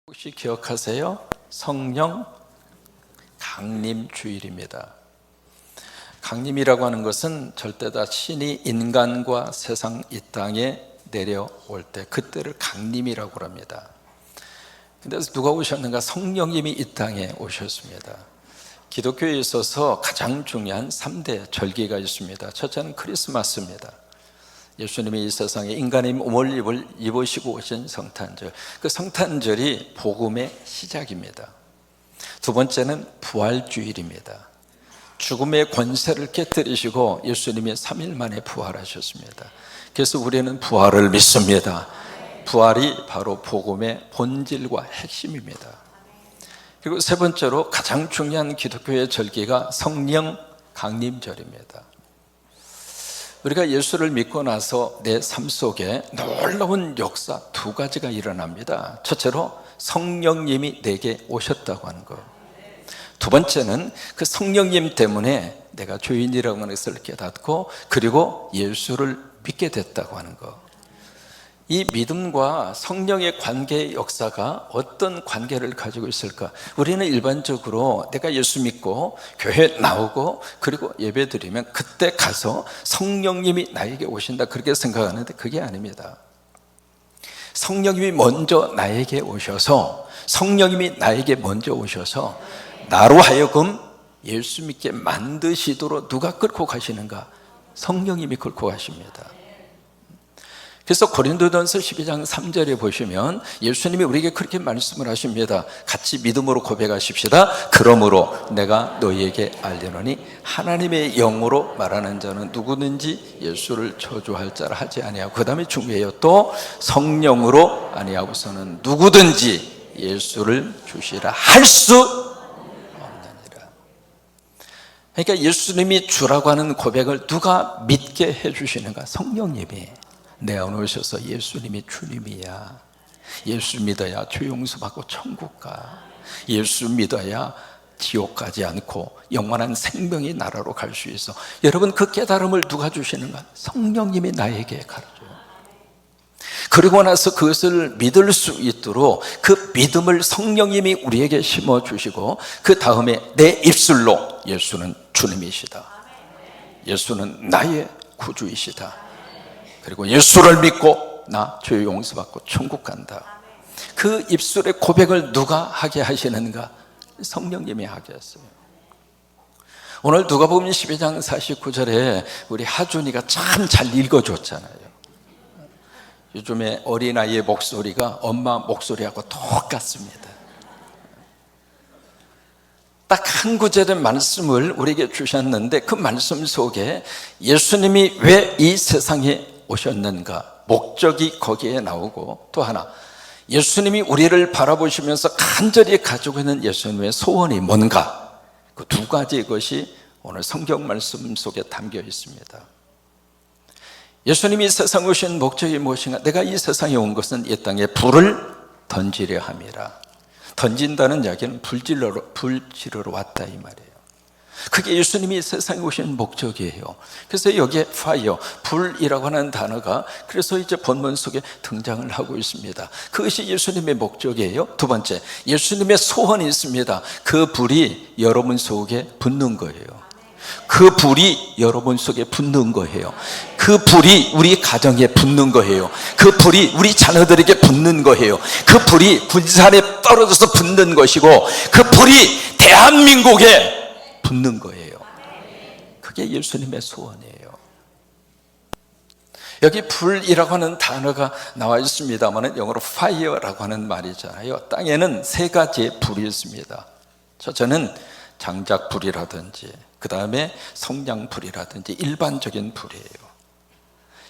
혹시 기억하세요? 성령 강림 주일입니다. 강림이라고 하는 것은 절대 다 신이 인간과 세상 이 땅에 내려올 때 그때를 강림이라고 합니다. 그래서 누가 오셨는가? 성령님이 이 땅에 오셨습니다. 기독교에 있어서 가장 중요한 3대 절기가 있습니다. 첫째는 크리스마스입니다. 예수님이 이 세상에 인간의 몸을 입으시고 오신 성탄절, 그 성탄절이 복음의 시작입니다. 두 번째는 부활주일입니다. 죽음의 권세를 깨뜨리시고 예수님이 3일 만에 부활하셨습니다. 그래서 우리는 부활을 믿습니다. 부활이 바로 복음의 본질과 핵심입니다. 그리고 세 번째로 가장 중요한 기독교의 절기가 성령 강림절입니다. 우리가 예수를 믿고 나서 내 삶 속에 놀라운 역사 두 가지가 일어납니다. 첫째로 성령님이 내게 오셨다고 하는 것. 두 번째는 그 성령님 때문에 내가 죄인이라고 하는 것을 깨닫고 그리고 예수를 믿게 됐다고 하는 것. 이 믿음과 성령의 관계의 역사가 어떤 관계를 가지고 있을까? 우리는 일반적으로 내가 예수 믿고 교회 나오고 그리고 예배 드리면 그때 가서 성령님이 나에게 오신다 그렇게 생각하는데 그게 아닙니다. 성령님이 먼저 나에게 오셔서 나로 하여금 예수 믿게 만드시도록 누가 끌고 가시는가? 성령님이 끌고 가십니다. 그래서 고린도전서 12장 3절에 보시면 예수님이 우리에게 그렇게 말씀을 하십니다. 같이 믿음으로 고백하십시다. 그러므로 내가 너희에게 알리노니 하나님의 영으로 말하는 자는 누구든지 예수를 저주할 자라 하지 아니하고, 그 다음에 중요해요. 또 성령으로 아니하고서는 누구든지 예수를 주시라 할 수 없느니라. 그러니까 예수님이 주라고 하는 고백을 누가 믿게 해주시는가? 성령님이. 내 안에 오셔서 예수님이 주님이야, 예수 믿어야 죄 용서받고 천국 가, 예수 믿어야 지옥 가지 않고 영원한 생명의 나라로 갈 수 있어. 여러분, 그 깨달음을 누가 주시는가? 성령님이 나에게 가르쳐요. 그리고 나서 그것을 믿을 수 있도록 그 믿음을 성령님이 우리에게 심어주시고 그 다음에 내 입술로 예수는 주님이시다, 예수는 나의 구주이시다, 그리고 예수를 믿고 나 죄 용서받고 천국 간다. 그 입술의 고백을 누가 하게 하시는가? 성령님이 하게 했어요. 오늘 누가복음 12장 49절에 우리 하준이가 참 잘 읽어줬잖아요. 요즘에 어린아이의 목소리가 엄마 목소리하고 똑같습니다. 딱 한 구절의 말씀을 우리에게 주셨는데 그 말씀 속에 예수님이 왜 이 세상에 오셨는가? 목적이 거기에 나오고, 또 하나 예수님이 우리를 바라보시면서 간절히 가지고 있는 예수님의 소원이 뭔가? 그 두 가지 것이 오늘 성경 말씀 속에 담겨 있습니다. 예수님이 이 세상에 오신 목적이 무엇인가? 내가 이 세상에 온 것은 이 땅에 불을 던지려 함이라. 던진다는 이야기는 불 지르러 왔다 이 말이에요. 그게 예수님이 세상에 오신 목적이에요. 그래서 여기에 파이어, 불이라고 하는 단어가 그래서 이제 본문 속에 등장을 하고 있습니다. 그것이 예수님의 목적이에요. 두 번째, 예수님의 소원이 있습니다. 그 불이 여러분 속에 붙는 거예요. 그 불이 여러분 속에 붙는 거예요. 그 불이 우리 가정에 붙는 거예요. 그 불이 우리 자녀들에게 붙는 거예요. 그 불이 군산에 떨어져서 붙는 것이고 그 불이 대한민국에 붙는 거예요. 그게 예수님의 소원이에요. 여기 불이라고 하는 단어가 나와 있습니다만 영어로 fire라고 하는 말이잖아요. 땅에는 세 가지의 불이 있습니다. 첫째는 장작불이라든지, 그 다음에 성냥불이라든지 일반적인 불이에요.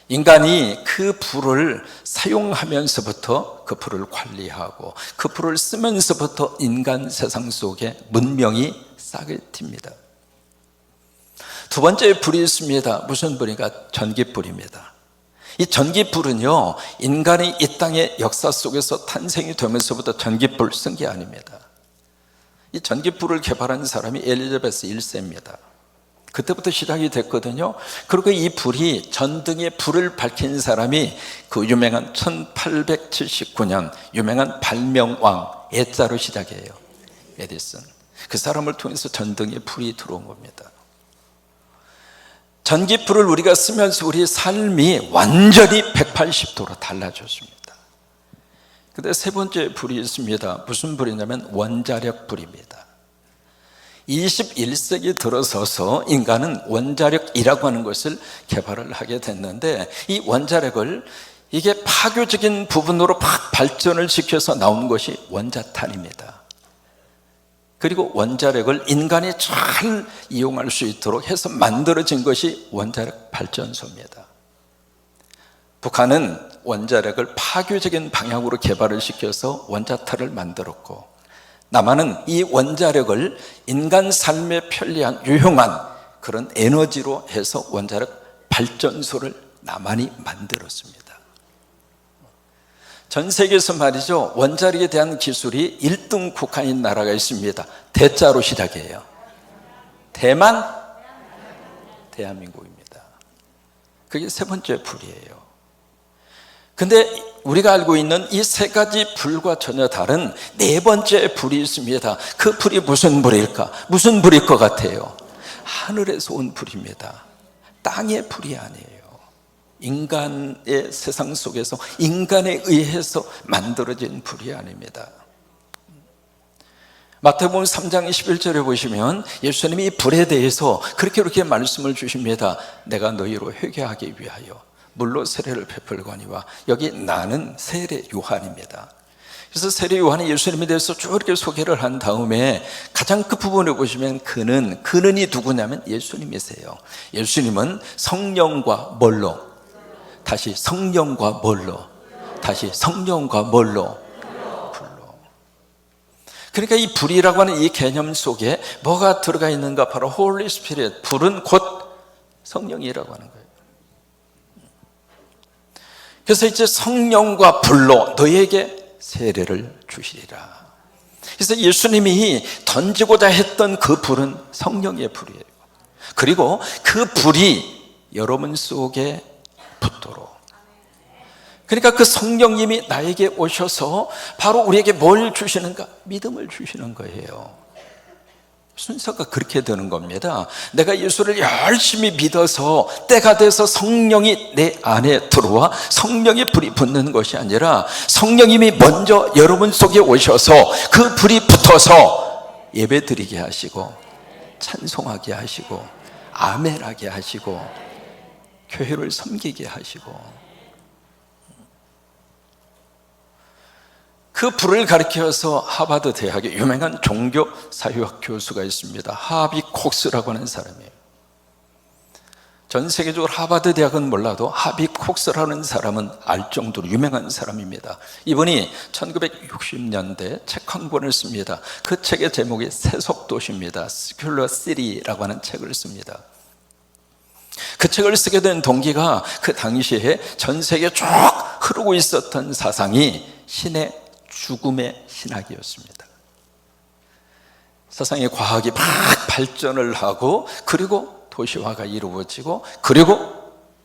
인간이 그 불을 사용하면서부터 그 불을 관리하고 그 불을 쓰면서부터 인간 세상 속에 문명이 싹을 튑니다. 두 번째 불이 있습니다. 무슨 불인가? 전기불입니다. 이 전기불은요, 인간이 이 땅의 역사 속에서 탄생이 되면서부터 전기불 쓴 게 아닙니다. 이 전기불을 개발한 사람이 엘리자베스 1세입니다. 그때부터 시작이 됐거든요. 그리고 이 불이, 전등에 불을 밝힌 사람이 그 유명한 1879년 유명한 발명왕 에자로 시작해요. 에디슨. 그 사람을 통해서 전등에 불이 들어온 겁니다. 전기불을 우리가 쓰면서 우리 삶이 완전히 180도로 달라졌습니다. 근데 세 번째 불이 있습니다. 무슨 불이냐면 원자력 불입니다. 21세기 들어서서 인간은 원자력이라고 하는 것을 개발을 하게 됐는데, 이 원자력을 이게 파괴적인 부분으로 막 발전을 시켜서 나온 것이 원자탄입니다. 그리고 원자력을 인간이 잘 이용할 수 있도록 해서 만들어진 것이 원자력 발전소입니다. 북한은 원자력을 파괴적인 방향으로 개발을 시켜서 원자탄을 만들었고, 남한은 이 원자력을 인간 삶에 편리한 유용한 그런 에너지로 해서 원자력 발전소를 남한이 만들었습니다. 전 세계에서 말이죠, 원자력에 대한 기술이 1등 국가인 나라가 있습니다. 대자로 시작해요. 대만, 대한민국입니다. 그게 세 번째 불이에요. 근데 우리가 알고 있는 이 세 가지 불과 전혀 다른 네 번째 불이 있습니다. 그 불이 무슨 불일까? 무슨 불일 것 같아요? 하늘에서 온 불입니다. 땅의 불이 아니에요. 인간의 세상 속에서 인간에 의해서 만들어진 불이 아닙니다. 마태복음 3장 11절에 보시면 예수님이 이 불에 대해서 그렇게 말씀을 주십니다. 내가 너희로 회개하기 위하여 물로 세례를 베풀거니와, 여기 나는 세례 요한입니다. 그래서 세례 요한이 예수님에 대해서 쭉 이렇게 소개를 한 다음에 가장 끝부분을 보시면 그는이 누구냐면 예수님이세요. 예수님은 성령과 뭘로? 다시 성령과 뭘로? 다시 성령과 뭘로? 불로. 그러니까 이 불이라고 하는 이 개념 속에 뭐가 들어가 있는가? 바로 Holy Spirit, 불은 곧 성령이라고 하는 거예요. 그래서 이제 성령과 불로 너희에게 세례를 주시리라. 그래서 예수님이 던지고자 했던 그 불은 성령의 불이에요. 그리고 그 불이 여러분 속에 붙도록, 그러니까 그 성령님이 나에게 오셔서 바로 우리에게 뭘 주시는가? 믿음을 주시는 거예요. 순서가 그렇게 되는 겁니다. 내가 예수를 열심히 믿어서 때가 돼서 성령이 내 안에 들어와 성령의 불이 붙는 것이 아니라, 성령님이 먼저 여러분 속에 오셔서 그 불이 붙어서 예배 드리게 하시고, 찬송하게 하시고, 아멘하게 하시고, 교회를 섬기게 하시고, 그 불을 가리켜서 하버드 대학의 유명한 종교 사회학 교수가 있습니다. 하비 콕스라고 하는 사람이에요. 전 세계적으로 하버드 대학은 몰라도 하비 콕스라는 사람은 알 정도로 유명한 사람입니다. 이분이 1960년대 책 한 권을 씁니다. 그 책의 제목이 세속도시입니다. Secular City라고 하는 책을 씁니다. 그 책을 쓰게 된 동기가 그 당시에 전 세계에 쭉 흐르고 있었던 사상이 신의 죽음의 신학이었습니다. 세상의 과학이 막 발전을 하고, 그리고 도시화가 이루어지고, 그리고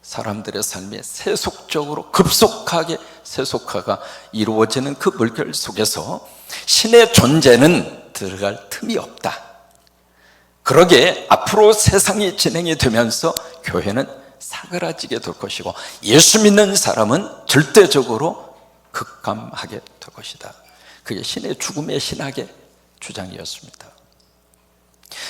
사람들의 삶이 세속적으로 급속하게 세속화가 이루어지는 그 물결 속에서 신의 존재는 들어갈 틈이 없다. 그러게 앞으로 세상이 진행이 되면서 교회는 사그라지게 될 것이고, 예수 믿는 사람은 절대적으로 급감하게 될 것이다. 그게 신의 죽음의 신학의 주장이었습니다.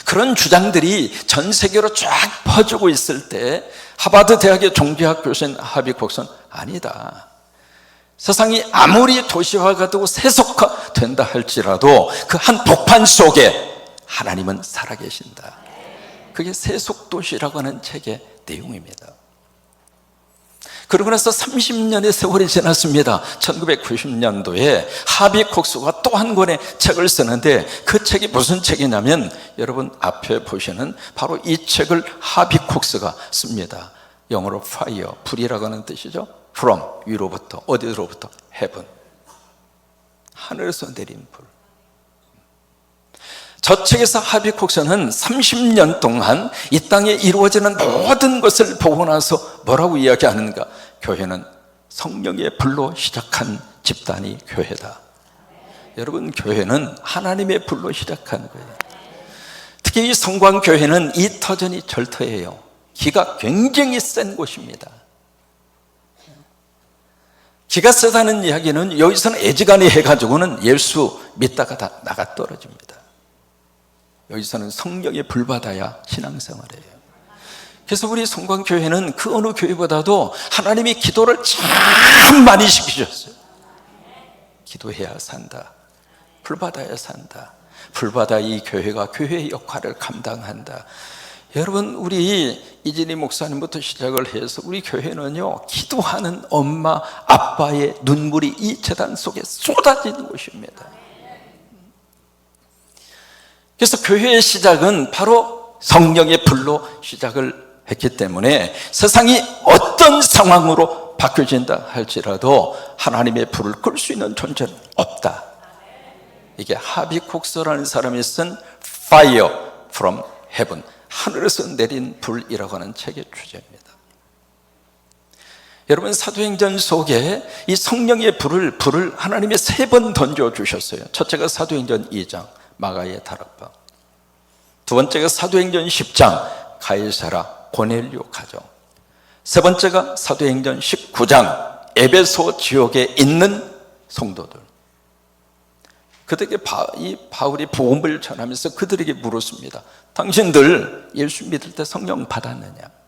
그런 주장들이 전 세계로 쫙 퍼지고 있을 때 하버드 대학의 종교학 교수인 하비 콕스는 아니다. 세상이 아무리 도시화가 되고 세속화 된다 할지라도 그 한 복판 속에 하나님은 살아계신다. 그게 세속도시라고 하는 책의 내용입니다. 그러고 나서 30년의 세월이 지났습니다. 1990년도에 하비 콕스가 또 한 권의 책을 쓰는데, 그 책이 무슨 책이냐면 여러분 앞에 보시는 바로 이 책을 하비 콕스가 씁니다. 영어로 fire, 불이라고 하는 뜻이죠. from, 위로부터. 어디로부터? heaven, 하늘에서 내린 불. 저책에서 하비국서는 30년 동안 이 땅에 이루어지는 모든 것을 보고 나서 뭐라고 이야기하는가? 교회는 성령의 불로 시작한 집단이 교회다. 여러분, 교회는 하나님의 불로 시작한 거예요. 특히 이 성광교회는 이 터전이 절터예요. 기가 굉장히 센 곳입니다. 기가 세다는 이야기는 여기서는 애지간히 해가지고는 예수 믿다가 다 나가 떨어집니다. 여기서는 성령의 불 받아야 신앙생활이에요. 그래서 우리 성광교회는 그 어느 교회보다도 하나님이 기도를 참 많이 시키셨어요. 기도해야 산다, 불 받아야 산다, 불 받아 이 교회가 교회의 역할을 감당한다. 여러분, 우리 이진희 목사님부터 시작을 해서 우리 교회는요, 기도하는 엄마 아빠의 눈물이 이 재단 속에 쏟아지는 곳입니다. 그래서 교회의 시작은 바로 성령의 불로 시작을 했기 때문에 세상이 어떤 상황으로 바뀌어진다 할지라도 하나님의 불을 끌 수 있는 존재는 없다. 이게 하비국서라는 사람이 쓴 Fire from Heaven, 하늘에서 내린 불이라고 하는 책의 주제입니다. 여러분, 사도행전 속에 이 성령의 불을 하나님이 3번 던져주셨어요. 첫째가 사도행전 2장 마가의 다락방, 두 번째가 사도행전 10장 가이사라 고넬료 가정, 세 번째가 사도행전 19장 에베소 지역에 있는 성도들. 그들에게 이 바울이 복음을 전하면서 그들에게 물었습니다. 당신들 예수 믿을 때 성령 받았느냐?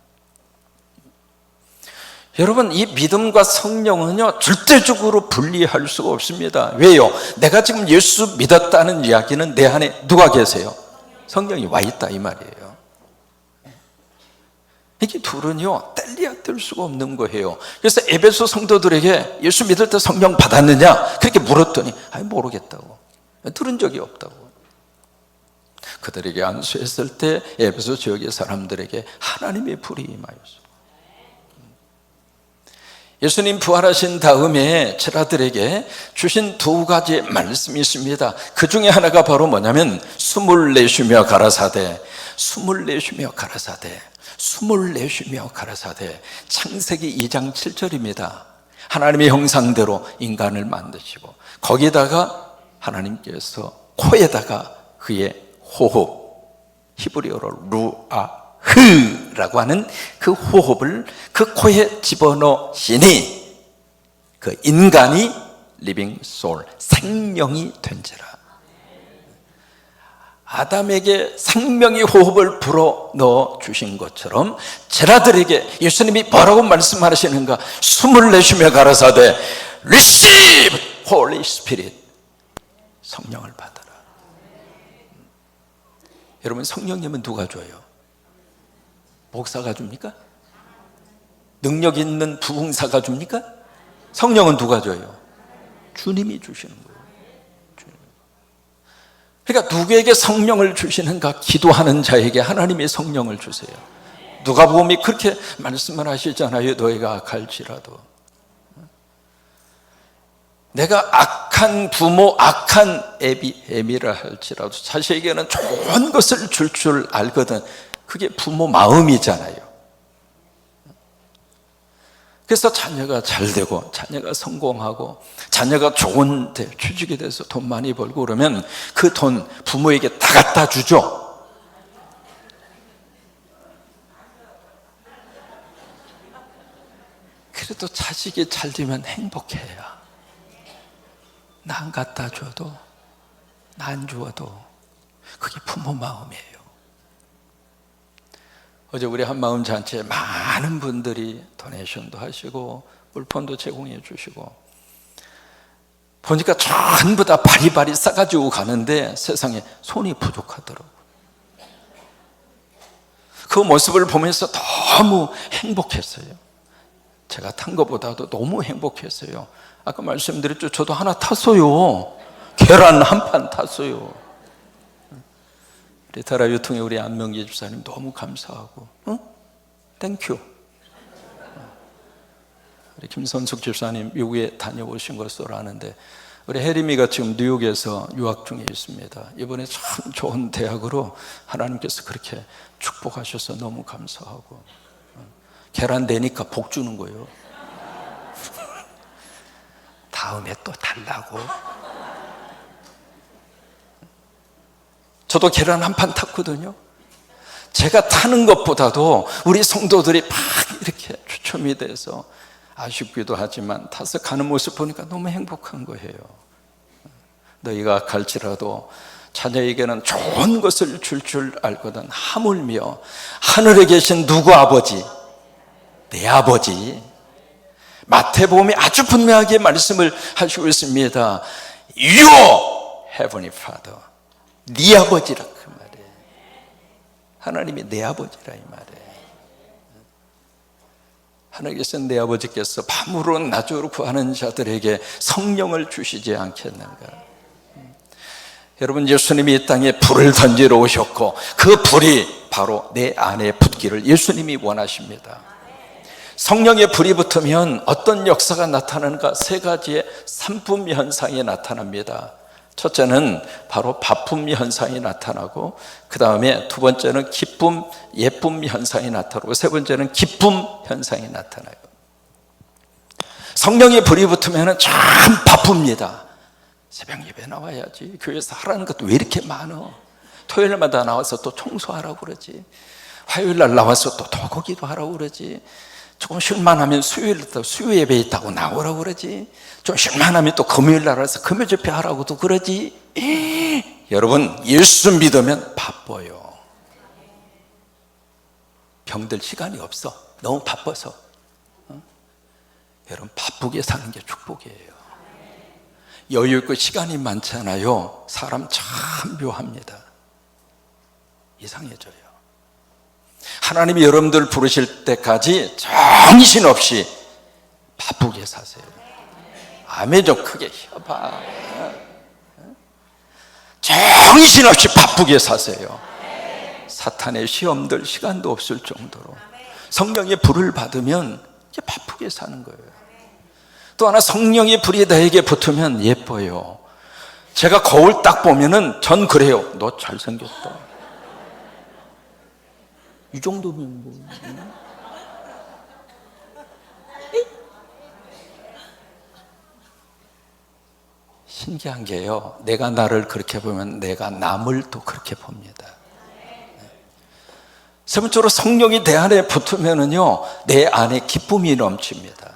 여러분, 이 믿음과 성령은요, 절대적으로 분리할 수가 없습니다. 왜요? 내가 지금 예수 믿었다는 이야기는 내 안에 누가 계세요? 성령이 와 있다, 이 말이에요. 이게 둘은요, 뗄래야 뗄 수가 없는 거예요. 그래서 에베소 성도들에게 예수 믿을 때 성령 받았느냐? 그렇게 물었더니 아니, 모르겠다고, 들은 적이 없다고. 그들에게 안수했을 때 에베소 지역의 사람들에게 하나님의 불이 임하였어. 예수님 부활하신 다음에 제자들에게 주신 2가지 말씀이 있습니다. 그 중에 하나가 바로 뭐냐면 숨을 내쉬며 가라사대, 숨을 내쉬며 가라사대, 숨을 내쉬며 가라사대. 창세기 2장 7절입니다. 하나님의 형상대로 인간을 만드시고 거기다가 하나님께서 코에다가 그의 호흡, 히브리어로 루아흐라고 하는 그 호흡을 그 코에 집어넣으시니 그 인간이 리빙 소울, 생명이 된지라. 아담에게 생명의 호흡을 불어넣어 주신 것처럼 제자들에게 예수님이 뭐라고 말씀하시는가? 숨을 내쉬며 가라사대 Receive Holy Spirit, 성령을 받아라. 여러분, 성령님은 누가 줘요? 목사가 줍니까? 능력 있는 부흥사가 줍니까? 성령은 누가 줘요? 주님이 주시는 거예요. 그러니까 누구에게 성령을 주시는가? 기도하는 자에게 하나님의 성령을 주세요. 누가복음이 그렇게 말씀을 하시잖아요. 너희가 악할지라도, 내가 악한 부모, 악한 애미라 할지라도 자식에게는 좋은 것을 줄 알거든. 그게 부모 마음이잖아요. 그래서 자녀가 잘 되고 자녀가 성공하고 자녀가 좋은 데 취직이 돼서 돈 많이 벌고 그러면 그 돈 부모에게 다 갖다 주죠. 그래도 자식이 잘 되면 행복해요. 나 안 갖다 줘도, 나 안 주어도 그게 부모 마음이에요. 어제 우리 한마음 잔치에 많은 분들이 도네이션도 하시고 물품도 제공해 주시고 보니까 전부 다 바리바리 싸가지고 가는데 세상에 손이 부족하더라고요. 그 모습을 보면서 너무 행복했어요. 제가 탄 것보다도 너무 행복했어요. 아까 말씀드렸죠. 저도 하나 탔어요. 계란 한 판 탔어요. 리타라 유통의 우리 안명기 집사님 너무 감사하고, 땡큐. 우리 김선숙 집사님 미국에 다녀오신 것으로 아는데 우리 혜림이가 지금 뉴욕에서 유학 중에 있습니다. 이번에 참 좋은 대학으로 하나님께서 그렇게 축복하셔서 너무 감사하고, 계란 내니까 복 주는 거예요. 다음에 또 달라고. 저도 계란 한 판 탔거든요. 제가 타는 것보다도 우리 성도들이 막 이렇게 추첨이 돼서 아쉽기도 하지만 타서 가는 모습 보니까 너무 행복한 거예요. 너희가 갈지라도 자녀에게는 좋은 것을 줄 알거든. 하물며 하늘에 계신 누구 아버지? 내 아버지. 마태복음이 아주 분명하게 말씀을 하시고 있습니다. Your Heavenly Father, 네 아버지라 그 말이에요. 하나님이 내 아버지라 이 말이에요. 하나님께서 내 아버지께서 밤으로 낮으로 구하는 자들에게 성령을 주시지 않겠는가? 여러분, 예수님이 이 땅에 불을 던지러 오셨고 그 불이 바로 내 안에 붙기를 예수님이 원하십니다. 성령의 불이 붙으면 어떤 역사가 나타나는가? 세 가지의 삼품 현상이 나타납니다. 첫째는 바로 바쁨 현상이 나타나고, 그 다음에 두 번째는 기쁨, 예쁨 현상이 나타나고, 세 번째는 기쁨 현상이 나타나요. 성령의 불이 붙으면 참 바쁩니다. 새벽 예배 나와야지, 교회에서 하라는 것도 왜 이렇게 많어? 토요일마다 나와서 또 청소하라고 그러지, 화요일날 나와서 또 도고기도 하라고 그러지, 조금 쉴만하면 수요 예배 있다고 나오라고 그러지, 좀 쉴만하면 또 금요일날 와서 금요 집회 하라고도 그러지. 여러분, 예수 믿으면 바빠요. 병들 시간이 없어. 너무 바빠서. 여러분, 바쁘게 사는 게 축복이에요. 여유 있고 시간이 많잖아요. 사람 참 묘합니다. 이상해져요. 하나님이 여러분들 부르실 때까지 정신없이 바쁘게 사세요. 아멘 좀 크게 해봐. 정신없이 바쁘게 사세요. 사탄의 시험들 시간도 없을 정도로 성령의 불을 받으면 이제 바쁘게 사는 거예요. 또 하나, 성령의 불이 나에게 붙으면 예뻐요. 제가 거울 딱 보면은 전 그래요. 너 잘생겼다. 이 정도면 뭐. 신기한 게요, 내가 나를 그렇게 보면 내가 남을 또 그렇게 봅니다. 세 번째로, 성령이 내 안에 붙으면은요, 내 안에 기쁨이 넘칩니다.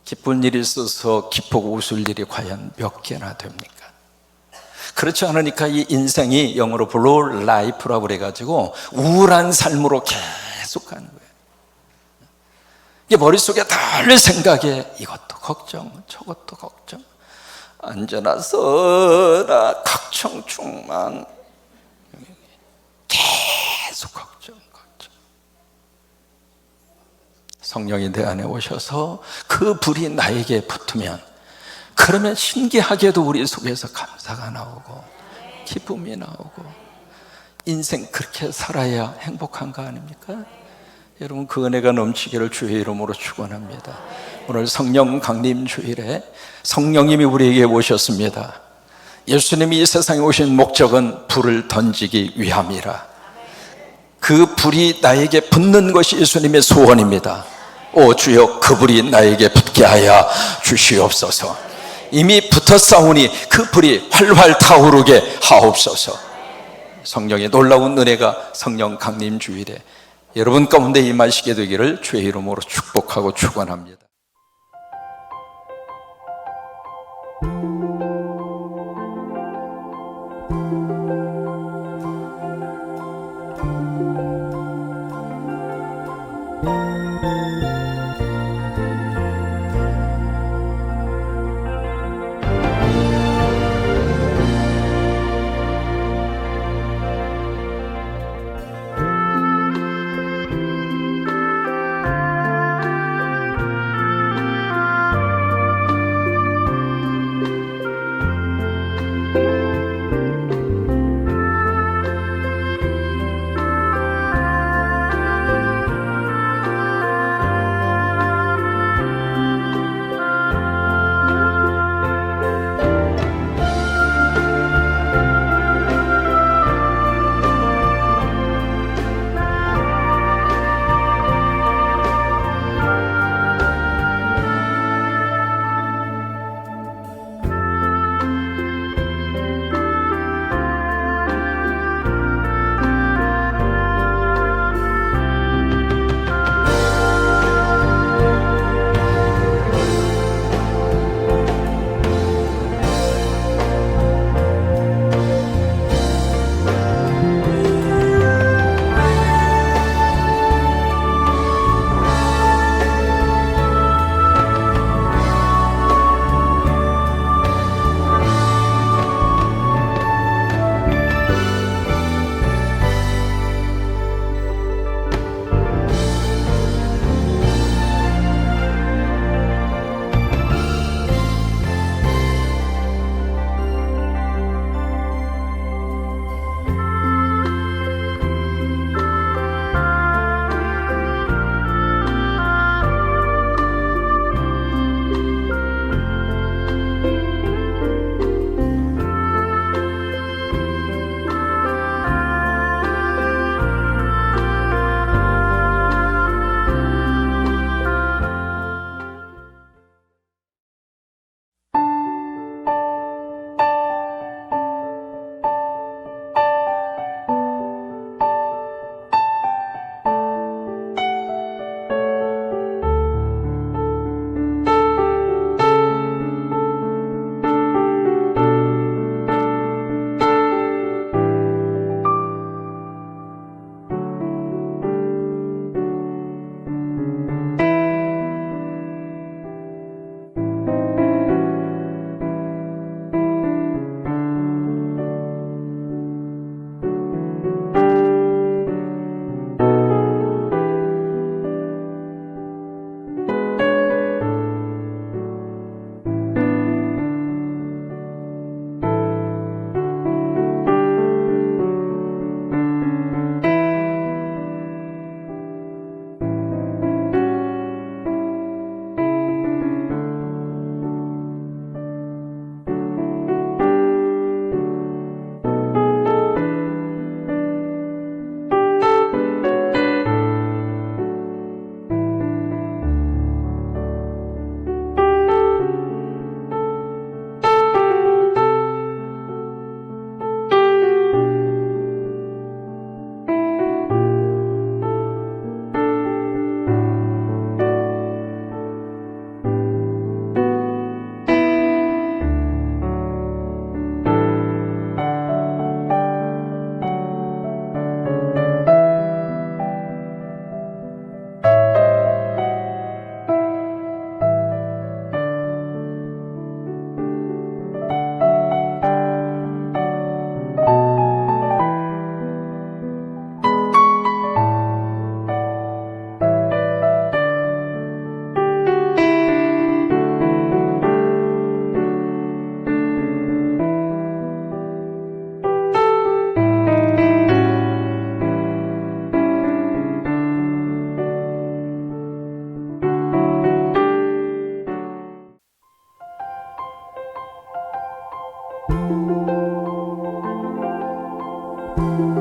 기쁜 일이 있어서 기쁘고 웃을 일이 과연 몇 개나 됩니까? 그렇지 않으니까 이 인생이 영어로 블루 라이프라고 그래가지고 우울한 삶으로 계속 가는 거예요. 이게 머릿속에 늘 생각에 이것도 걱정, 저것도 걱정, 언제나 써라 걱정 충만, 계속 걱정. 성령이 내 안에 오셔서 그 불이 나에게 붙으면, 그러면 신기하게도 우리 속에서 감사가 나오고 기쁨이 나오고, 인생 그렇게 살아야 행복한 거 아닙니까? 여러분, 그 은혜가 넘치기를 주의 이름으로 축원합니다. 오늘 성령 강림 주일에 성령님이 우리에게 오셨습니다. 예수님이 이 세상에 오신 목적은 불을 던지기 위함이라. 그 불이 나에게 붙는 것이 예수님의 소원입니다. 오 주여, 그 불이 나에게 붙게 하여 주시옵소서. 이미 붙었사오니 그 불이 활활 타오르게 하옵소서. 성령의 놀라운 은혜가 성령 강림 주일에 여러분 가운데 임하시게 되기를 주의 이름으로 축복하고 축원합니다. 주님.